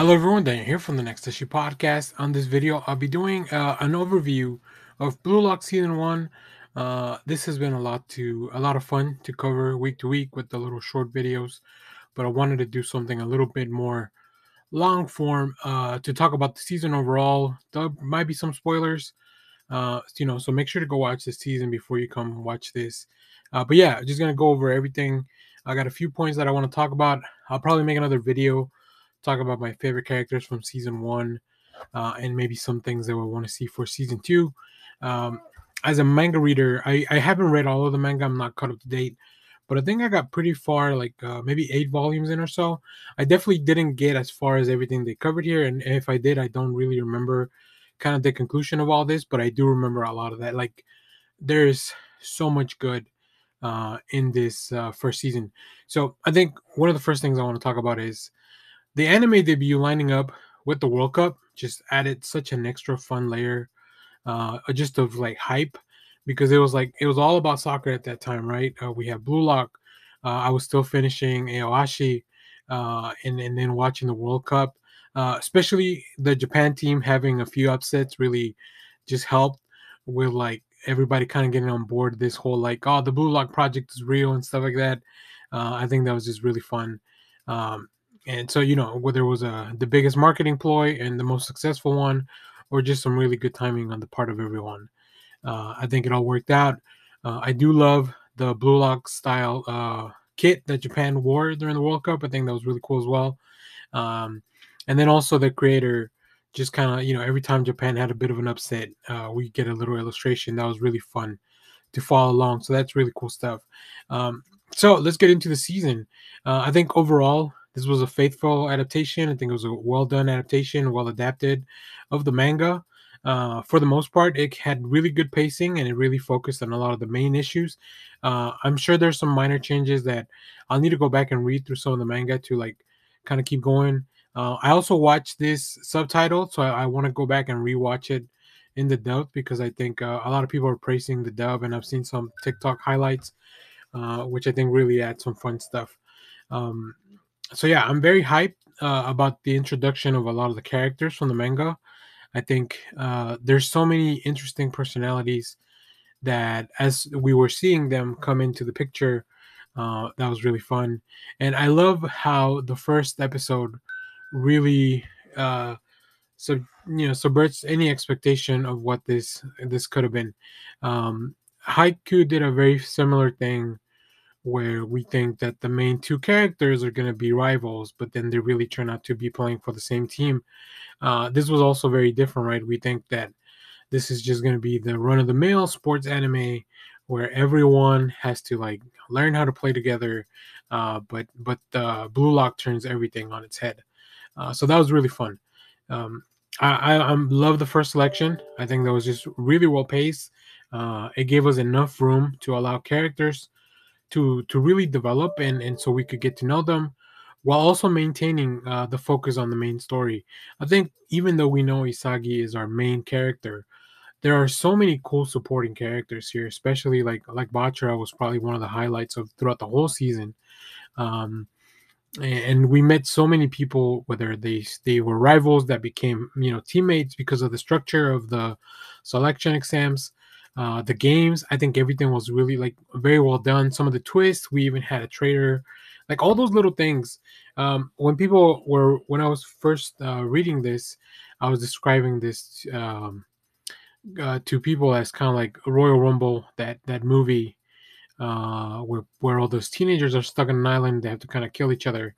Hello everyone, Daniel here from the Next Issue Podcast. On this video, I'll be doing an overview of Blue Lock Season 1. This has been a lot of fun to cover week to week with the little short videos, but I wanted to do something a little bit more long form to talk about the season overall. There might be some spoilers, so make sure to go watch this season before you come watch this. But yeah, just gonna go over everything. I got a few points that I want to talk about. I'll probably make another video talk about my favorite characters from season one, and maybe some things that we want to see for season two. Um, as a manga reader, I haven't read all of the manga. I'm not caught up to date, but I think I got pretty far, like maybe 8 volumes in or so. I definitely didn't get as far as everything they covered here, and if I did, I don't really remember kind of the conclusion of all this, but I do remember a lot of that. Like there's so much good in this first season. So I think one of the first things I want to talk about is the anime debut lining up with the World Cup just added such an extra fun layer, just of like hype, because it was all about soccer at that time, right? We had Blue Lock. I was still finishing Aoashi, and then watching the World Cup. Especially the Japan team having a few upsets really just helped with like everybody kind of getting on board this whole like, oh, the Blue Lock project is real and stuff like that. I think that was just really fun. Um, and so, whether it was the biggest marketing ploy and the most successful one, or just some really good timing on the part of everyone, I think it all worked out. I do love the Blue Lock style kit that Japan wore during the World Cup. I think that was really cool as well. Um, and then also the creator just kind of, every time Japan had a bit of an upset, we get a little illustration that was really fun to follow along. So that's really cool stuff. Um, so let's get into the season. I think overall, this was a faithful adaptation. I think it was a well done adaptation, well adapted of the manga. For the most part, it had really good pacing and it really focused on a lot of the main issues. I'm sure there's some minor changes that I'll need to go back and read through some of the manga to like kind of keep going. I also watched this subtitled, so I want to go back and rewatch it in the dub because I think a lot of people are praising the dub, and I've seen some TikTok highlights, which I think really add some fun stuff. Um, so yeah, I'm very hyped about the introduction of a lot of the characters from the manga. I think there's so many interesting personalities that, as we were seeing them come into the picture, that was really fun. And I love how the first episode really subverts any expectation of what this could have been. Um, Haiku did a very similar thing where we think that the main two characters are going to be rivals, but then they really turn out to be playing for the same team. This was also very different, right? We think that this is just going to be the run of the mill sports anime where everyone has to like learn how to play together, but Blue Lock turns everything on its head. So that was really fun. Um, I love the first selection. I think that was just really well paced. It gave us enough room to allow characters to really develop, and so we could get to know them while also maintaining the focus on the main story. I think even though we know Isagi is our main character, there are so many cool supporting characters here, especially like Bachira was probably one of the highlights of throughout the whole season. Um, and we met so many people, whether they were rivals that became teammates because of the structure of the selection exams, the games. I think everything was really like very well done. Some of the twists, we even had a traitor, like all those little things. When I was first reading this, I was describing this to people as kind of like a Royal Rumble, that movie where all those teenagers are stuck on an island. They have to kind of kill each other.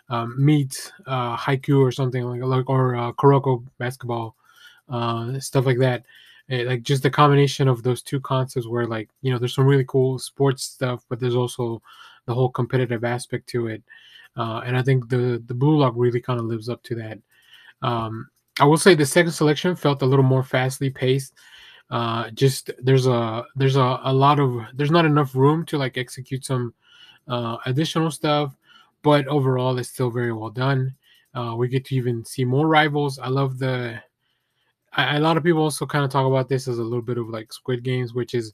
Meet haiku or something like or Kuroko basketball, stuff like that. Like just the combination of those two concepts, where like there's some really cool sports stuff, but there's also the whole competitive aspect to it. And I think the Blue Lock really kind of lives up to that. I will say the second selection felt a little more fastly paced. Just there's a lot of there's not enough room to like execute some additional stuff, but overall it's still very well done. We get to even see more rivals. I love a lot of people also kind of talk about this as a little bit of like Squid Games, which is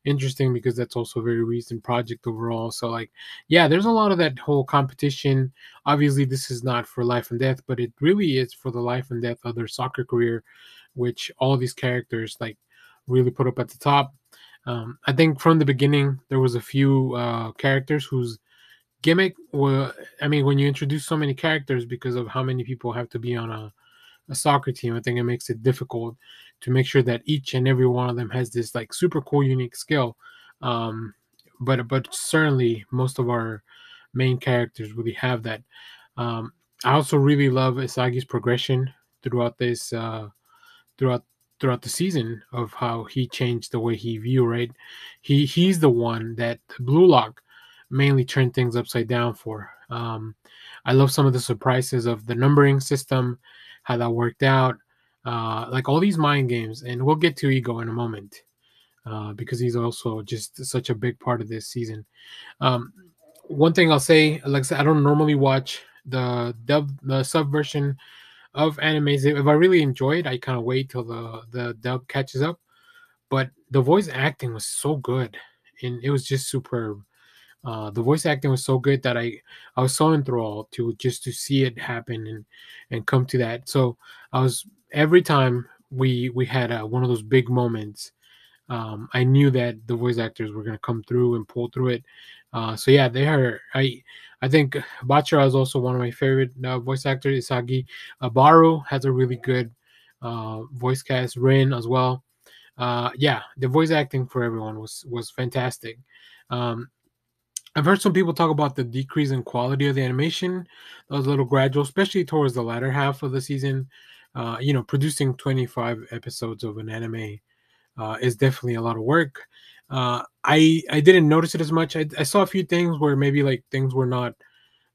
interesting because that's also a very recent project overall. So like, yeah, there's a lot of that whole competition. Obviously, this is not for life and death, but it really is for the life and death of their soccer career, which all these characters like really put up at the top. I think from the beginning there was a few characters whose gimmick were. I mean, when you introduce so many characters because of how many people have to be on a soccer team, I think it makes it difficult to make sure that each and every one of them has this like super cool, unique skill. Um, but certainly most of our main characters really have that. Um, I also really love Isagi's progression throughout this throughout throughout the season of how he changed the way he view. Right, he's the one that Blue Lock mainly turned things upside down for. I love some of the surprises of the numbering system, how that worked out, like all these mind games, and we'll get to Ego in a moment because he's also just such a big part of this season. Um, One thing I'll say, like I said, I don't normally watch the sub version of animes. If I really enjoy it, I kind of wait till the dub catches up. But the voice acting was so good, and it was just superb. The voice acting was so good that I was so enthralled to see it happen and come to that. So I was every time we had one of those big moments, I knew that the voice actors were going to come through and pull through it. So yeah, they are. I think Bachira is also one of my favorite voice actors. Isagi Baru has a really good voice cast. Rin as well. Yeah, the voice acting for everyone was fantastic. Um, I've heard some people talk about the decrease in quality of the animation. That was a little gradual, especially towards the latter half of the season. Producing 25 episodes of an anime is definitely a lot of work. I didn't notice it as much. I saw a few things where maybe like things were not.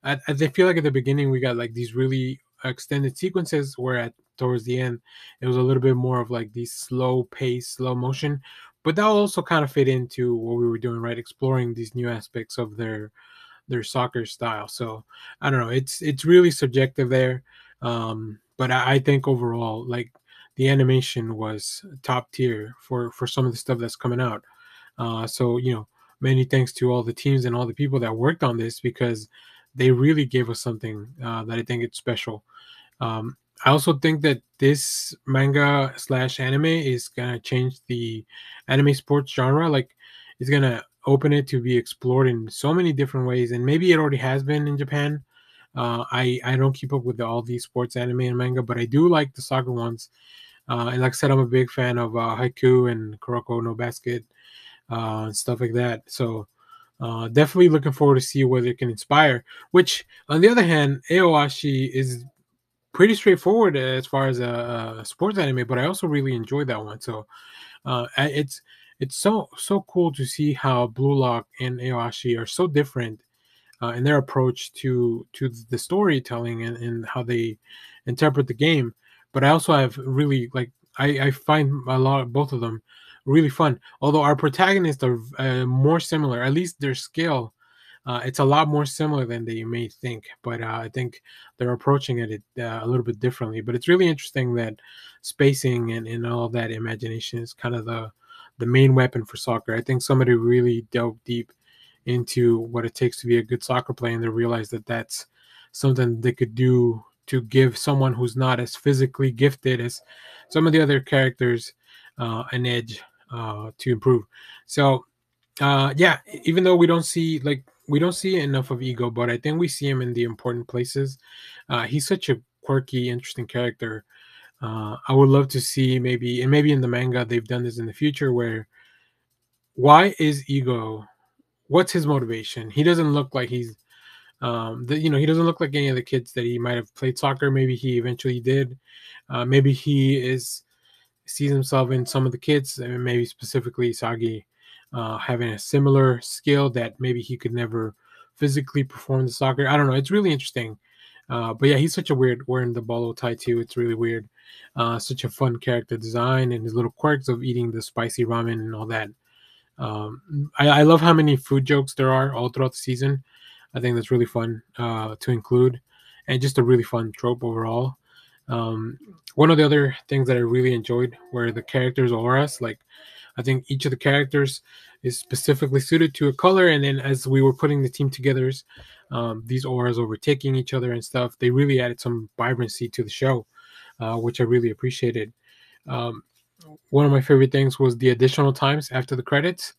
I feel like at the beginning we got like these really extended sequences, where at towards the end it was a little bit more of like these slow pace, slow motion. But that also kind of fit into what we were doing, right? Exploring these new aspects of their soccer style. So I don't know. It's really subjective there, but I think overall, like the animation was top tier for some of the stuff that's coming out. So many thanks to all the teams and all the people that worked on this because they really gave us something that I think it's special. I also think that this manga slash anime is gonna change the anime sports genre. Like, it's gonna open it to be explored in so many different ways, and maybe it already has been in Japan. I don't keep up with all these sports anime and manga, but I do like the soccer ones. And like I said, I'm a big fan of Haiku and Kuroko no Basket and stuff like that. So definitely looking forward to see whether it can inspire. Which, on the other hand, Aoashi is pretty straightforward as far as a sports anime, but I also really enjoyed that one. So it's so cool to see how Blue Lock and Aoashi are so different in their approach to the storytelling and how they interpret the game. But I also have really like I find a lot of both of them really fun. Although our protagonists are more similar, at least their skill. It's a lot more similar than they may think, but I think they're approaching it a little bit differently. But it's really interesting that spacing and all that imagination is kind of the main weapon for soccer. I think somebody really delved deep into what it takes to be a good soccer player, and they realize that that's something they could do to give someone who's not as physically gifted as some of the other characters an edge to improve. So yeah, even though we don't see enough of Ego, but I think we see him in the important places. He's such a quirky, interesting character. I would love to see maybe in the manga they've done this in the future, where why is Ego, what's his motivation? He doesn't look like he doesn't look like any of the kids that he might have played soccer. Maybe he eventually did. Maybe he is sees himself in some of the kids, and maybe specifically Sagi, having a similar skill that maybe he could never physically perform the soccer. I don't know. It's really interesting. But yeah, he's such a weird wearing the bolo tie too. It's really weird. Such a fun character design and his little quirks of eating the spicy ramen and all that. I love how many food jokes there are all throughout the season. I think that's really fun to include, and just a really fun trope overall. Um, One of the other things that I really enjoyed were the characters' auras. Like, I think each of the characters is specifically suited to a color, and then as we were putting the team together, these auras overtaking each other and stuff, they really added some vibrancy to the show, which I really appreciated. Um, One of my favorite things was the additional times after the credits.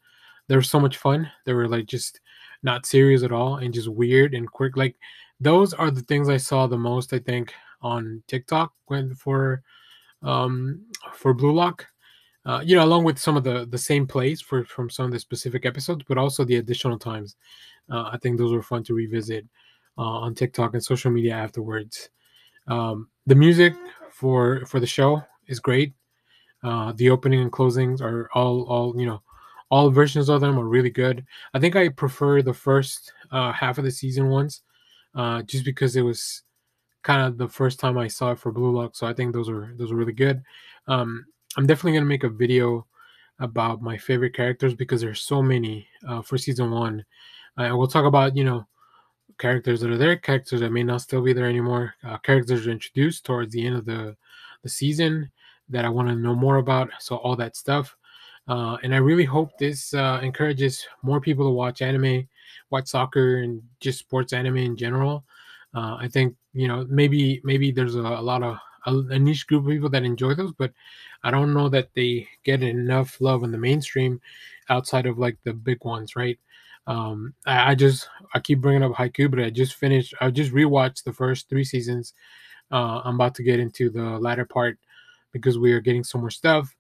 They were so much fun. They were like just not serious at all and just weird and quick. Like those are the things I saw the most, I think, on TikTok when for Blue Lock. Along with some of the same plays for from some of the specific episodes, but also the additional times. I think those were fun to revisit on TikTok and social media afterwards. The music for the show is great. The opening and closings are all versions of them are really good. I think I prefer the first half of the season ones, just because it was kind of the first time I saw it for Blue Lock. So I think those are really good. Um, I'm definitely gonna make a video about my favorite characters because there's so many for season one. And we'll talk about characters that are there, characters that may not still be there anymore, characters that are introduced towards the end of the season that I want to know more about. So all that stuff, and I really hope this encourages more people to watch anime, watch soccer, and just sports anime in general. I think maybe there's a lot of a niche group of people that enjoy those, but I don't know that they get enough love in the mainstream outside of like the big ones, right? I keep bringing up Haiku, but I just rewatched the first three seasons. I'm about to get into the latter part because we are getting some more stuff.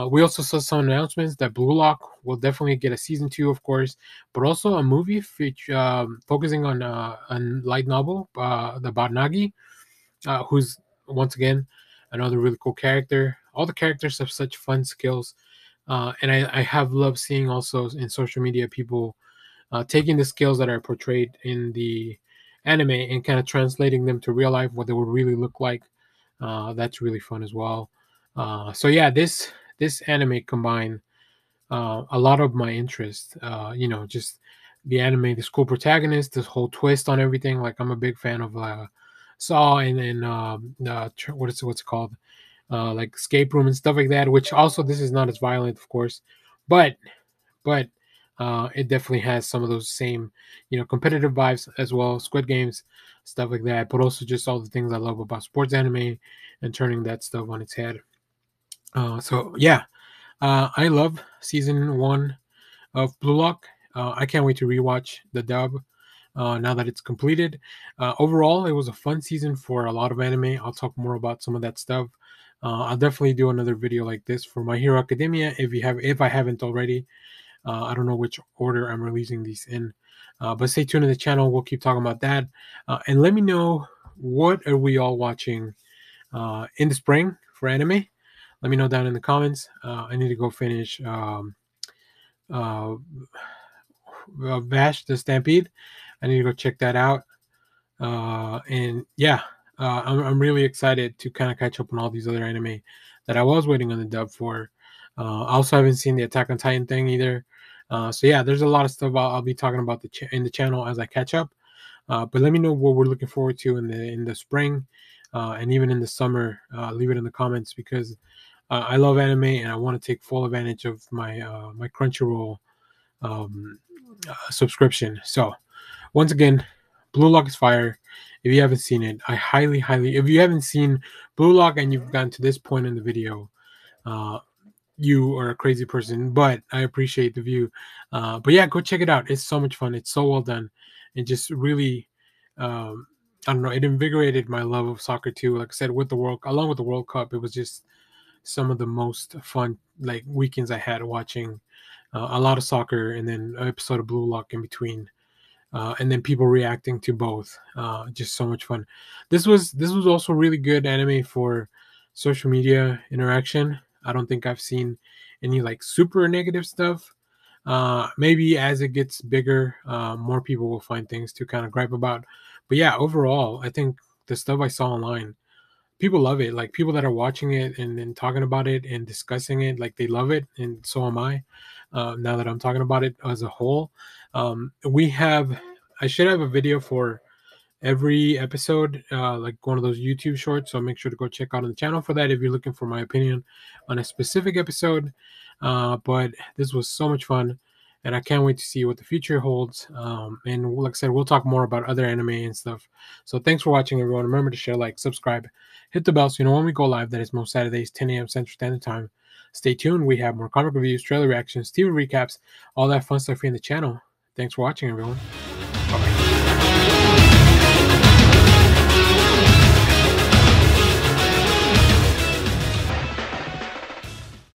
We also saw some announcements that Blue Lock will definitely get a season two, of course, but also a movie focusing on a light novel, the Nagi, who's once again another really cool character. All the characters have such fun skills, and I have loved seeing also in social media people taking the skills that are portrayed in the anime and kind of translating them to real life, what they would really look like. That's really fun as well. So yeah, this anime combined a lot of my interest. Just the anime, the school protagonist, this whole twist on everything. Like I'm a big fan of Saw and what's it called? Like escape room and stuff like that. Which also this is not as violent, of course, but it definitely has some of those same, competitive vibes as well, Squid Games, stuff like that. But also just all the things I love about sports anime and turning that stuff on its head. So yeah, I love season one of Blue Lock. I can't wait to rewatch the dub now that it's completed. Overall, it was a fun season for a lot of anime. I'll talk more about some of that stuff. I'll definitely do another video like this for My Hero Academia if I haven't already. I don't know which order I'm releasing these in, but stay tuned to the channel. We'll keep talking about that, and let me know what are we all watching in the spring for anime. Let me know down in the comments. I need to go finish uh, Vash the Stampede. I need to go check that out. And yeah, I'm really excited to kind of catch up on all these other anime that I was waiting on the dub for. I also haven't seen the Attack on Titan thing either. So yeah, there's a lot of stuff I'll be talking about in the channel as I catch up. But let me know what we're looking forward to in the spring, and even in the summer. Leave it in the comments because I love anime and I want to take full advantage of my CrunchyRoll um, subscription. So once again, Blue Lock is fire. If you haven't seen it, I highly, if you haven't seen Blue Lock and you've gotten to this point in the video, uh, you are a crazy person, but I appreciate the view. But yeah, go check it out. It's so much fun. It's so well done. And just really, um, I don't know, it invigorated my love of soccer too. Like I said, along with the World Cup, it was just some of the most fun like weekends I had watching a lot of soccer and then an episode of Blue Lock in between, and then people reacting to both. Just so much fun. This was also really good anime for social media interaction. I don't think I've seen any like super negative stuff. Maybe as it gets bigger, more people will find things to kind of gripe about. But yeah, overall, I think the stuff I saw online, people love it. Like people that are watching it and talking about it and discussing it, like they love it, and so am I. Now that I'm talking about it as a whole, we have. I should have a video for every episode, like one of those YouTube shorts. So make sure to go check out on the channel for that if you're looking for my opinion on a specific episode. But this was so much fun, and I can't wait to see what the future holds. And like I said, we'll talk more about other anime and stuff. So thanks for watching, everyone. Remember to share, like, subscribe, hit the bell so you know when we go live. That is most Saturdays, 10 a.m. Central Standard Time. Stay tuned. We have more comic reviews, trailer reactions, TV recaps, all that fun stuff here in the channel. Thanks for watching, everyone. Bye-bye.